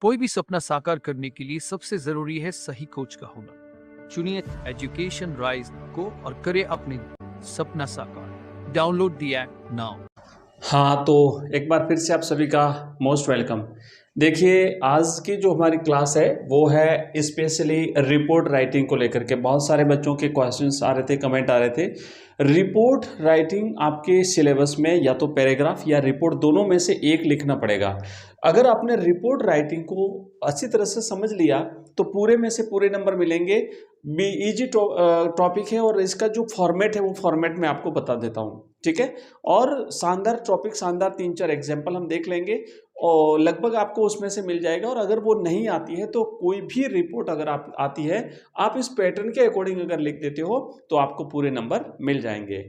कोई भी सपना साकार करने के लिए सबसे जरूरी है सही कोच का होना। चुनिए एजुकेशन राइज को और करें अपने सपना साकार। Download the app now. हाँ, तो एक बार फिर से आप सभी का मोस्ट वेलकम। देखिए, आज की जो हमारी क्लास है वो है स्पेशली रिपोर्ट राइटिंग को लेकर के। बहुत सारे बच्चों के क्वेश्चंस आ रहे थे, कमेंट आ रहे थे। रिपोर्ट राइटिंग आपके सिलेबस में या तो पैराग्राफ या रिपोर्ट दोनों में से एक लिखना पड़ेगा। अगर आपने रिपोर्ट राइटिंग को अच्छी तरह से समझ लिया तो पूरे में से पूरे नंबर मिलेंगे। बी इजी टॉपिक है और इसका जो फॉर्मेट है वो फॉर्मेट मैं आपको बता देता हूँ, ठीक है। और शानदार टॉपिक, शानदार 3-4 एग्जाम्पल हम देख लेंगे और लगभग आपको उसमें से मिल जाएगा। और अगर वो नहीं आती है तो कोई भी रिपोर्ट अगर आप आती है, आप इस पैटर्न के अकॉर्डिंग अगर लिख देते हो तो आपको पूरे नंबर मिल जाएंगे।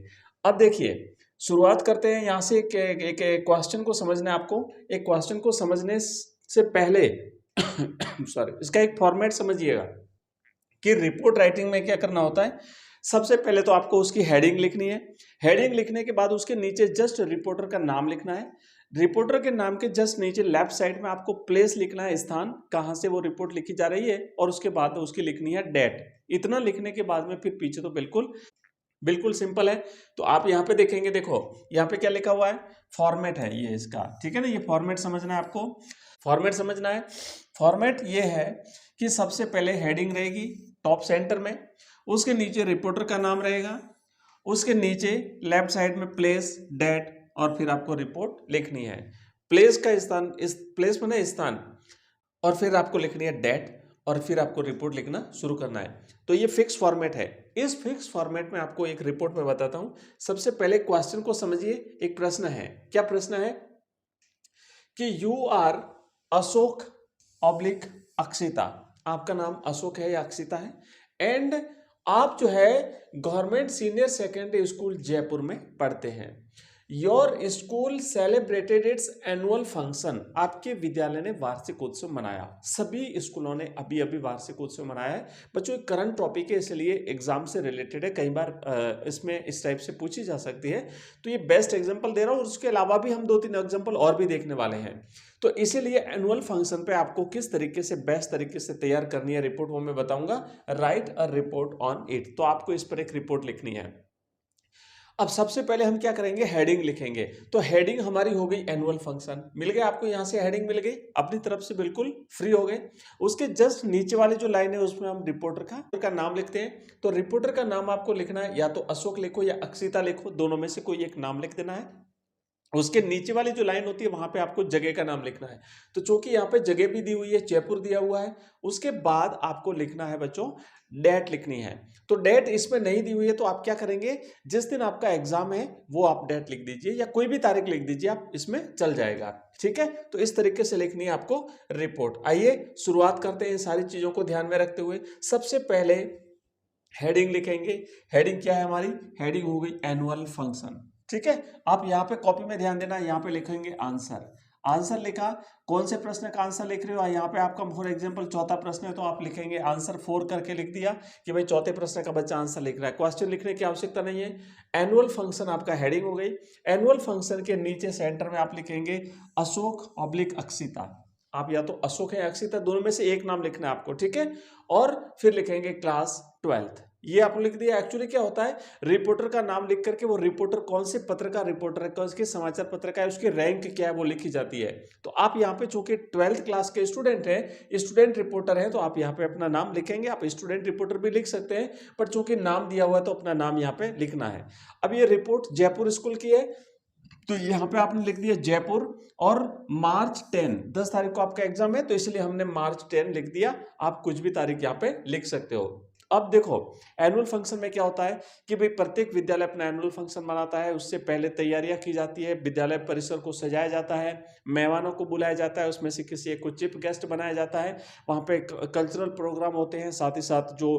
अब देखिए, शुरुआत करते हैं यहाँ से। एक क्वेश्चन को समझना है आपको। एक क्वेश्चन को समझने से पहले सॉरी, इसका एक फॉर्मेट समझिएगा कि रिपोर्ट राइटिंग में क्या करना होता है। सबसे पहले तो आपको उसकी हेडिंग लिखनी है। हेडिंग लिखने के बाद उसके नीचे जस्ट रिपोर्टर का नाम लिखना है। रिपोर्टर के नाम के जस्ट नीचे लेफ्ट साइड में आपको प्लेस लिखना है, स्थान कहां से वो रिपोर्ट लिखी जा रही है, और उसके बाद उसकी लिखनी है डेट। इतना लिखने के बाद में फिर पीछे तो बिल्कुल बिल्कुल सिंपल है। तो आप यहाँ पे देखेंगे, देखो यहाँ पे क्या लिखा हुआ है, फॉर्मेट है ये इसका, ठीक है ना। ये फॉर्मेट समझना है आपको, फॉर्मेट समझना है। फॉर्मेट ये है कि सबसे पहले हेडिंग रहेगी टॉप सेंटर में, उसके नीचे रिपोर्टर का नाम रहेगा, उसके नीचे लेफ्ट साइड में प्लेस, डेट, और फिर आपको रिपोर्ट लिखनी है। प्लेस का स्थान, इस प्लेस में ना स्थान, और फिर आपको लिखनी है डेट, और फिर आपको रिपोर्ट लिखना शुरू करना है। तो ये फिक्स फॉर्मेट है। इस फिक्स फॉर्मेट में आपको एक रिपोर्ट में बताता हूं। सबसे पहले क्वेश्चन को समझिए। एक प्रश्न है, क्या प्रश्न है कि you are Ashok oblique Akshita, आपका नाम अशोक है या अक्षिता है, एंड आप जो है government senior secondary school Jaipur में पढ़ते हैं। Your school celebrated it's annual function, आपके विद्यालय ने वार्षिक उत्सव मनाया। सभी स्कूलों ने अभी अभी वार्षिक उत्सव मनाया है। बच्चों, एक करंट टॉपिक है इसलिए एग्जाम से रिलेटेड है, कई बार इसमें इस टाइप से पूछी जा सकती है। तो ये बेस्ट एग्जांपल दे रहा हूँ, और उसके अलावा भी हम 2-3 एग्जांपल और भी देखने वाले हैं। तो इसीलिए एनुअल फंक्शन पे आपको किस तरीके से बेस्ट तरीके से तैयार करनी है रिपोर्ट, वो मैं बताऊंगा। Right a report on it, तो आपको इस पर एक रिपोर्ट लिखनी है। अब सबसे पहले हम क्या करेंगे, हेडिंग लिखेंगे। तो हेडिंग हमारी हो गई एनुअल फंक्शन, मिल गया आपको, यहां से हेडिंग मिल गई, अपनी तरफ से बिल्कुल फ्री हो गए। उसके जस्ट नीचे वाली जो लाइन है उसमें हम रिपोर्टर का नाम लिखते हैं। तो रिपोर्टर का नाम आपको लिखना है, या तो अशोक लिखो या अक्षिता लिखो, दोनों में से कोई एक नाम लिख देना है। उसके नीचे वाली जो लाइन होती है वहां पे आपको जगह का नाम लिखना है। तो चूंकि यहाँ पे जगह भी दी हुई है, जयपुर दिया हुआ है, उसके बाद आपको लिखना है बच्चों, डेट लिखनी है। तो डेट इसमें नहीं दी हुई है, तो आप क्या करेंगे, जिस दिन आपका एग्जाम है वो आप डेट लिख दीजिए, या कोई भी तारीख लिख दीजिए, आप इसमें चल जाएगा, ठीक है। तो इस तरीके से लिखनी है आपको रिपोर्ट। आइए शुरुआत करते हैं इन सारी चीजों को ध्यान में रखते हुए। सबसे पहले हेडिंग लिखेंगे। हेडिंग क्या है हमारी, हेडिंग हो गई एनुअल फंक्शन, ठीक है। आप यहाँ पे कॉपी में ध्यान देना, यहाँ पे लिखेंगे आंसर। आंसर लिखा, कौन से प्रश्न का आंसर लिख रहे हो, यहाँ पे आपका फॉर एग्जांपल चौथा प्रश्न है तो आप लिखेंगे आंसर 4 करके लिख दिया कि भाई चौथे प्रश्न का बच्चा आंसर लिख रहा है। क्वेश्चन लिखने की आवश्यकता नहीं है। एनुअल फंक्शन आपका हेडिंग हो गई। एनुअल फंक्शन के नीचे सेंटर में आप लिखेंगे अशोक ऑब्लिक अक्षिता। आप या तो अशोक है या अक्षिता, दोनों में से एक नाम लिखना है आपको, ठीक है। और फिर लिखेंगे क्लास 12th, ये आपने लिख दिया। एक्चुअली क्या होता है, रिपोर्टर का नाम लिख करके वो रिपोर्टर कौन से पत्र का रिपोर्टर है, कौन से समाचार पत्र का है, उसकी रैंक क्या है वो लिखी जाती है। तो आप यहाँ पे चूंकि 12th क्लास के स्टूडेंट हैं, स्टूडेंट रिपोर्टर हैं, तो आप यहाँ पे अपना नाम लिखेंगे। आप स्टूडेंट रिपोर्टर भी लिख सकते हैं, पर चूंकि नाम दिया हुआ है तो अपना नाम यहाँ पे लिखना है। अब ये रिपोर्ट जयपुर स्कूल की है, तो यहाँ पे आपने लिख दिया जयपुर, और मार्च 10 तारीख को आपका एग्जाम है, तो इसलिए हमने मार्च 10 लिख दिया। आप कुछ भी तारीख यहाँ पे लिख सकते हो। अब देखो, एनुअल फंक्शन में क्या होता है कि भाई प्रत्येक विद्यालय अपना एनुअल फंक्शन मनाता है। उससे पहले तैयारियां की जाती है, विद्यालय परिसर को सजाया जाता है, मेहमानों को बुलाया जाता है, उसमें से किसी एक को चीफ गेस्ट बनाया जाता है। वहाँ पे कल्चरल प्रोग्राम होते हैं, साथ ही साथ जो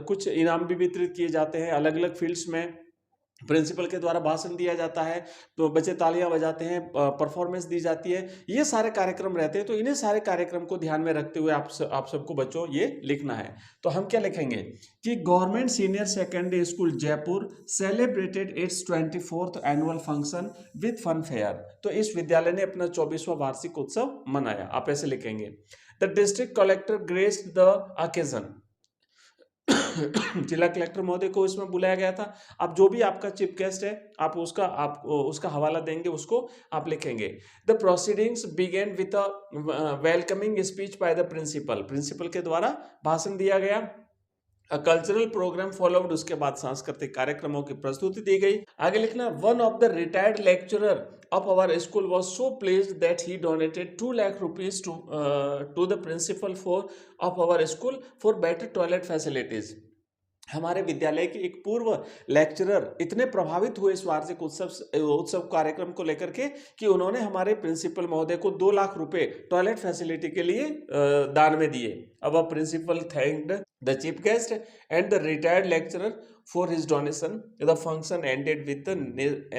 कुछ इनाम भी वितरित किए जाते हैं अलग अलग फील्ड्स में। प्रिंसिपल के द्वारा भाषण दिया जाता है, तो बच्चे तालियां बजाते हैं, परफॉर्मेंस दी जाती है, ये सारे कार्यक्रम रहते हैं। तो इन्हें सारे कार्यक्रम को ध्यान में रखते हुए आप सबको बच्चों ये लिखना है। तो हम क्या लिखेंगे कि government senior secondary school Jaipur celebrated its 24th annual function with fun fair. तो इस विद्यालय ने अपना 24वां वार्षिक उत्सव मनाया। आप ऐसे लिखेंगे। The district collector graced the occasion. जिला कलेक्टर महोदय को इसमें बुलाया गया था। अब जो भी आपका चीफ गेस्ट है आप उसका हवाला देंगे, उसको आप लिखेंगे। The proceedings begin with a welcoming speech by the principal. Principal के द्वारा भाषण दिया गया। कल्चरल प्रोग्राम फॉलोड, उसके बाद सांस्कृतिक कार्यक्रमों की प्रस्तुति दी गई। आगे लिखना, one of the retired lecturer of our school was so pleased that he donated 2 lakh rupees to the principal of our school for better toilet facilities। हमारे विद्यालय के एक पूर्व लेक्चरर इतने प्रभावित हुए इस वार्षिक उत्सव कार्यक्रम को लेकर के कि उन्होंने हमारे प्रिंसिपल महोदय को 2 लाख रुपए टॉयलेट फैसिलिटी के लिए दान में दिए। अब principal thanked the chief guest and the retired lecturer for his donation. The function ended with the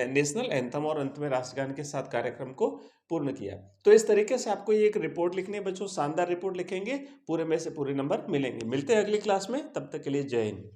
national anthem, और अंत में राष्ट्रगान के साथ कार्यक्रम को पूर्ण किया। तो इस तरीके से आपको ये एक रिपोर्ट लिखनी है बच्चों, शानदार रिपोर्ट लिखेंगे, पूरे में से पूरे नंबर मिलेंगे। मिलते हैं अगली क्लास में, तब तक के लिए जय हिंद।